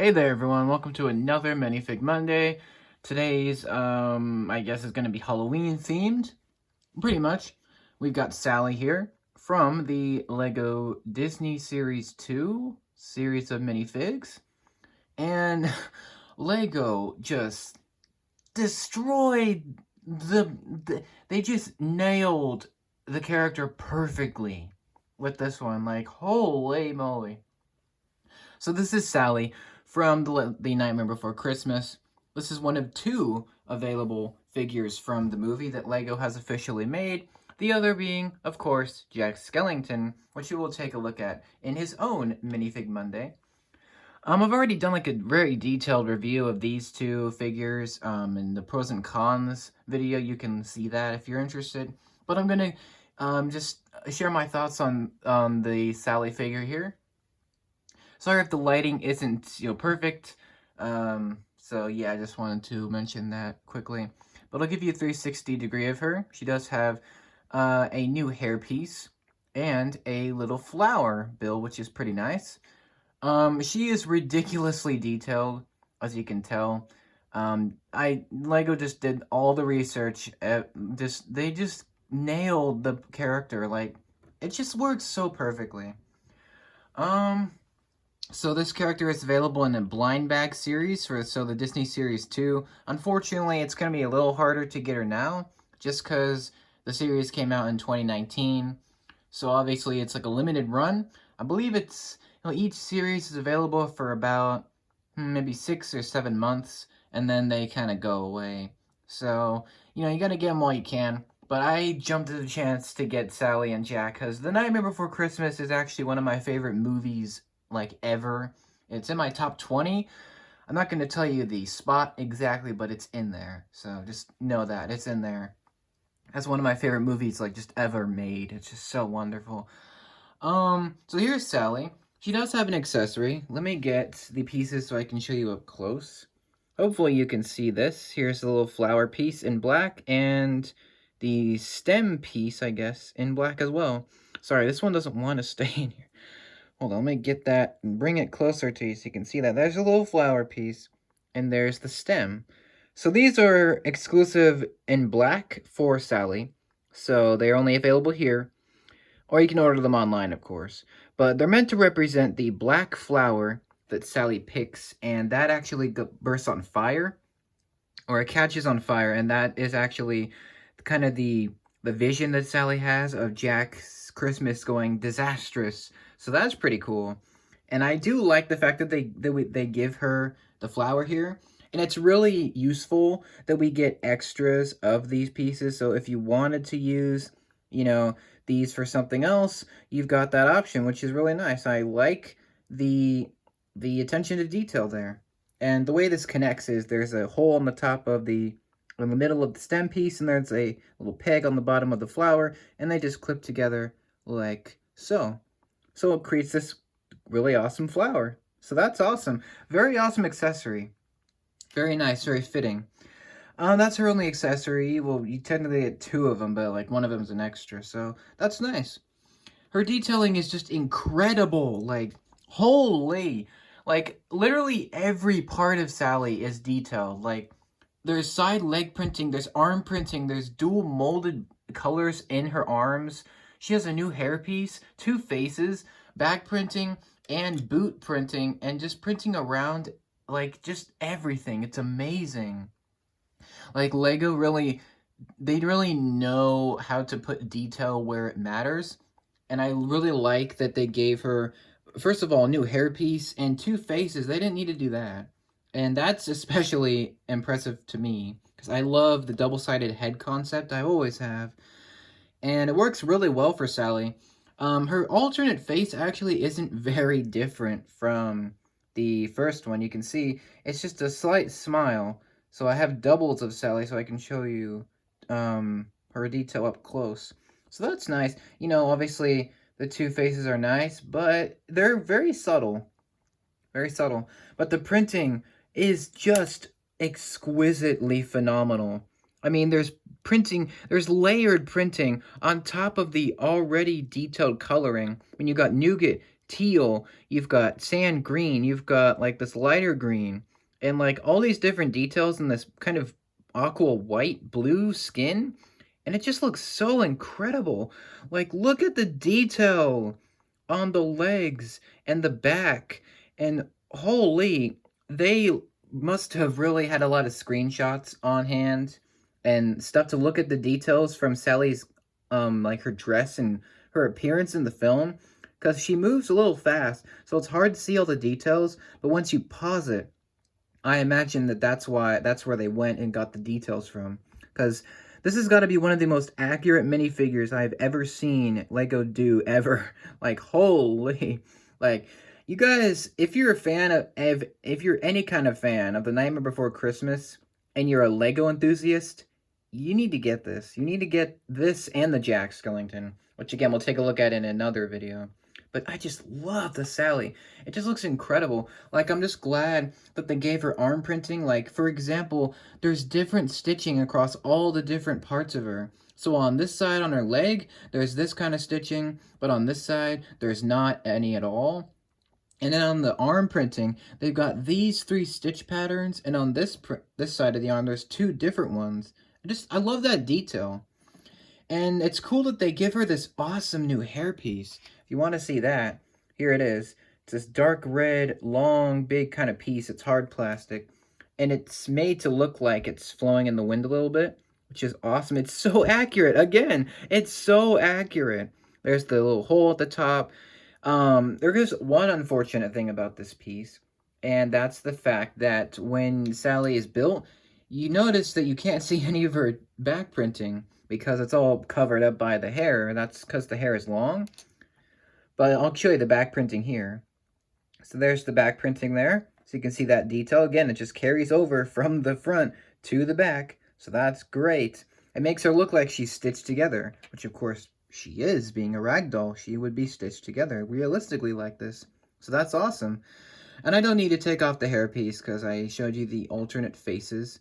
Hey there everyone, welcome to another Minifig Monday. Today's, I guess is going to be Halloween themed, pretty much. We've got Sally here from the LEGO Disney Series 2 series of minifigs. And LEGO just destroyed they just nailed the character perfectly with this one. Like, holy moly. So this is Sally from the Nightmare Before Christmas. This is one of two available figures from the movie that LEGO has officially made. The other being, of course, Jack Skellington, which we will take a look at in his own Minifig Monday. I've already done like a very detailed review of these two figures in the pros and cons video. You can see that if you're interested. But I'm gonna just share my thoughts on the Sally figure here. Sorry if the lighting isn't, perfect. So yeah, I just wanted to mention that quickly. But I'll give you a 360 degree of her. She does have a new hairpiece and a little flower bill, which is pretty nice. She is ridiculously detailed, as you can tell. LEGO just did all the research. They just nailed the character. Like, it just works so perfectly. So this character is available in the blind bag series for the Disney Series 2. Unfortunately, it's going to be a little harder to get her now, just because the series came out in 2019. So obviously it's like a limited run. I believe it's, each series is available for about maybe 6 or 7 months, and then they kind of go away. So, you got to get them while you can. But I jumped at the chance to get Sally and Jack, because The Nightmare Before Christmas is actually one of my favorite movies like ever. It's in my top 20. I'm not going to tell you the spot exactly, but it's in there. So just know that it's in there. That's one of my favorite movies like just ever made. It's just so wonderful. So here's Sally. She does have an accessory. Let me get the pieces so I can show you up close. Hopefully you can see this. Here's the little flower piece in black and the stem piece, I guess, in black as well. Sorry, this one doesn't want to stay in here. Hold on, let me get that and bring it closer to you so you can see that. There's a little flower piece, and there's the stem. So these are exclusive in black for Sally, so they're only available here, or you can order them online, of course. But they're meant to represent the black flower that Sally picks, and that actually bursts on fire, or it catches on fire, and that is actually kind of the vision that Sally has of Jack's Christmas going disastrous. So that's pretty cool. And I do like the fact that they give her the flower here. And it's really useful that we get extras of these pieces. So if you wanted to use, these for something else, you've got that option, which is really nice. I like the attention to detail there. And the way this connects is there's a hole on the top of in the middle of the stem piece, and there's a little peg on the bottom of the flower, and they just clip together like so. So it creates this really awesome flower. So that's awesome. Very awesome accessory. Very nice, very fitting. That's her only accessory. Well, you technically get two of them, but like one of them is an extra, so that's nice. Her detailing is just incredible. Like, holy. Like, literally every part of Sally is detailed. Like, there's side leg printing, there's arm printing, there's dual molded colors in her arms. She has a new hairpiece, two faces, back printing, and boot printing, and just printing around, like, just everything. It's amazing. Like, LEGO they really know how to put detail where it matters. And I really like that they gave her, first of all, a new hairpiece and two faces. They didn't need to do that. And that's especially impressive to me, because I love the double-sided head concept. I always have. And it works really well for Sally. Her alternate face actually isn't very different from the first one. You can see it's just a slight smile. So I have doubles of Sally so I can show you her detail up close. So that's nice. Obviously the two faces are nice, but they're very subtle. Very subtle. But the printing is just exquisitely phenomenal. I mean, there's layered printing on top of the already detailed coloring. When you got nougat, teal, you've got sand green, you've got like this lighter green, and like all these different details in this kind of aqua white blue skin, and it just looks so incredible. Like, look at the detail on the legs and the back, and holy, they must have really had a lot of screenshots on hand and stuff to look at the details from Sally's like her dress and her appearance in the film, because she moves a little fast, so it's hard to see all the details, but once you pause it, I imagine that that's where they went and got the details from, because this has got to be one of the most accurate minifigures I've ever seen Lego do ever. Like, holy, like, you guys, if you're a fan if you're any kind of fan of The Nightmare Before Christmas and you're a Lego enthusiast, you need to get this. You need to get this and the Jack Skellington, which again we'll take a look at in another video. But I just love the Sally. It just looks incredible. Like, I'm just glad that they gave her arm printing. Like, for example, there's different stitching across all the different parts of her. So on this side, on her leg, there's this kind of stitching, but on this side, there's not any at all. And then on the arm printing, they've got these 3 stitch patterns, and on this side of the arm, there's 2 different ones. I love that detail. And it's cool that they give her this awesome new hairpiece. If you want to see that, here it is. It's this dark red, long, big kind of piece. It's hard plastic. And it's made to look like it's flowing in the wind a little bit, which is awesome. It's so accurate. Again, it's so accurate. There's the little hole at the top. There is one unfortunate thing about this piece, and that's the fact that when Sally is built, you notice that you can't see any of her back printing because it's all covered up by the hair. That's because the hair is long. But I'll show you the back printing here. So there's the back printing there. So you can see that detail. Again, it just carries over from the front to the back. So that's great. It makes her look like she's stitched together, which of course she is. Being a ragdoll, she would be stitched together realistically like this. So that's awesome. And I don't need to take off the hairpiece because I showed you the alternate faces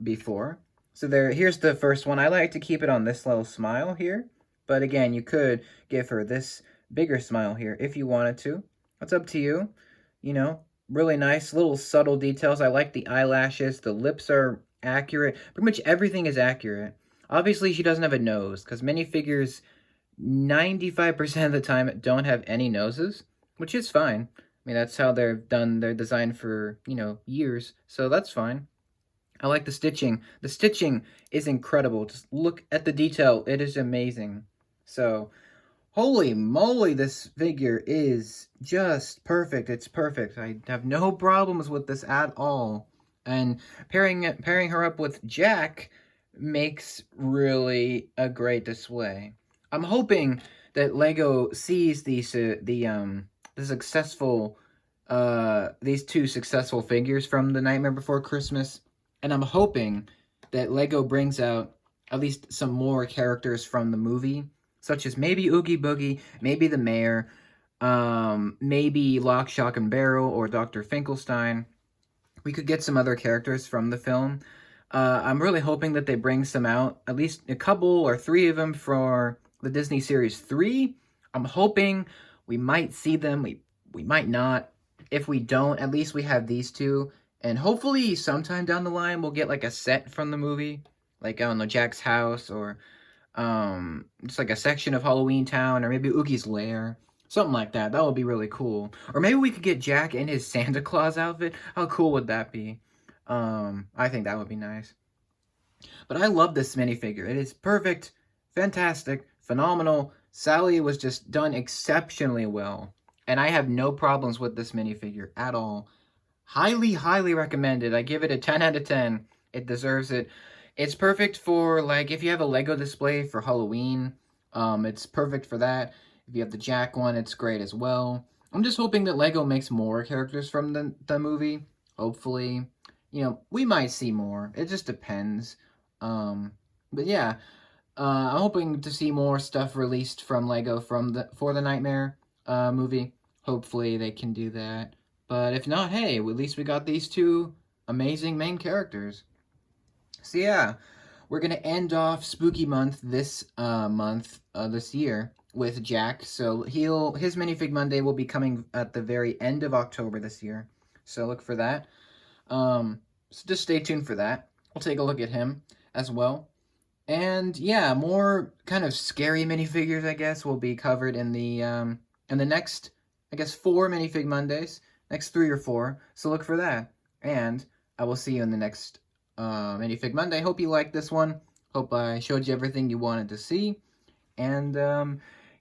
before. So here's the first one. I like to keep it on this little smile here. But again, you could give her this bigger smile here if you wanted to. That's up to you. You know, really nice little subtle details. I like the eyelashes. The lips are accurate. Pretty much everything is accurate. Obviously, she doesn't have a nose because minifigures 95% of the time don't have any noses, which is fine. I mean, that's how they're designed for, you know, years. So that's fine. I like the stitching. The stitching is incredible. Just look at the detail. It is amazing. So, holy moly, this figure is just perfect. It's perfect. I have no problems with this at all. And pairing her up with Jack makes really a great display. I'm hoping that Lego sees these successful these 2 successful figures from The Nightmare Before Christmas. And I'm hoping that Lego brings out at least some more characters from the movie, such as maybe Oogie Boogie, maybe the Mayor, maybe Lock, Shock, and Barrel, or Dr. Finkelstein. We could get some other characters from the film. I'm really hoping that they bring some out, at least a couple or 3 of them for the Disney Series 3. I'm hoping we might see them. We might not. If we don't, at least we have these 2. And hopefully sometime down the line, we'll get like a set from the movie. Like, I don't know, Jack's house, or just like a section of Halloween Town, or maybe Oogie's lair. Something like that. That would be really cool. Or maybe we could get Jack in his Santa Claus outfit. How cool would that be? I think that would be nice. But I love this minifigure. It is perfect, fantastic, phenomenal. Sally was just done exceptionally well. And I have no problems with this minifigure at all. Highly, highly recommended. I give it a 10 out of 10. It deserves it. It's perfect for, like, if you have a Lego display for Halloween, it's perfect for that. If you have the Jack one, it's great as well. I'm just hoping that Lego makes more characters from the movie. Hopefully. You know, we might see more. It just depends. But yeah, I'm hoping to see more stuff released from Lego for the Nightmare movie. Hopefully they can do that. But if not, hey, at least we got these 2 amazing main characters. So yeah, we're going to end off Spooky Month this year with Jack. So his Minifig Monday will be coming at the very end of October this year. So look for that. So just stay tuned for that. We'll take a look at him as well. And yeah, more kind of scary minifigures, I guess, will be covered in the next, I guess, 4 Minifig Mondays, next 3 or 4. So look for that. And I will see you in the next Minifig Monday. Hope you liked this one. Hope I showed you everything you wanted to see. And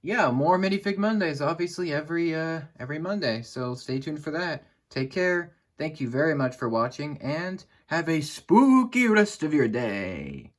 yeah, more Minifig Mondays, obviously every Monday. So stay tuned for that. Take care. Thank you very much for watching, and have a spooky rest of your day.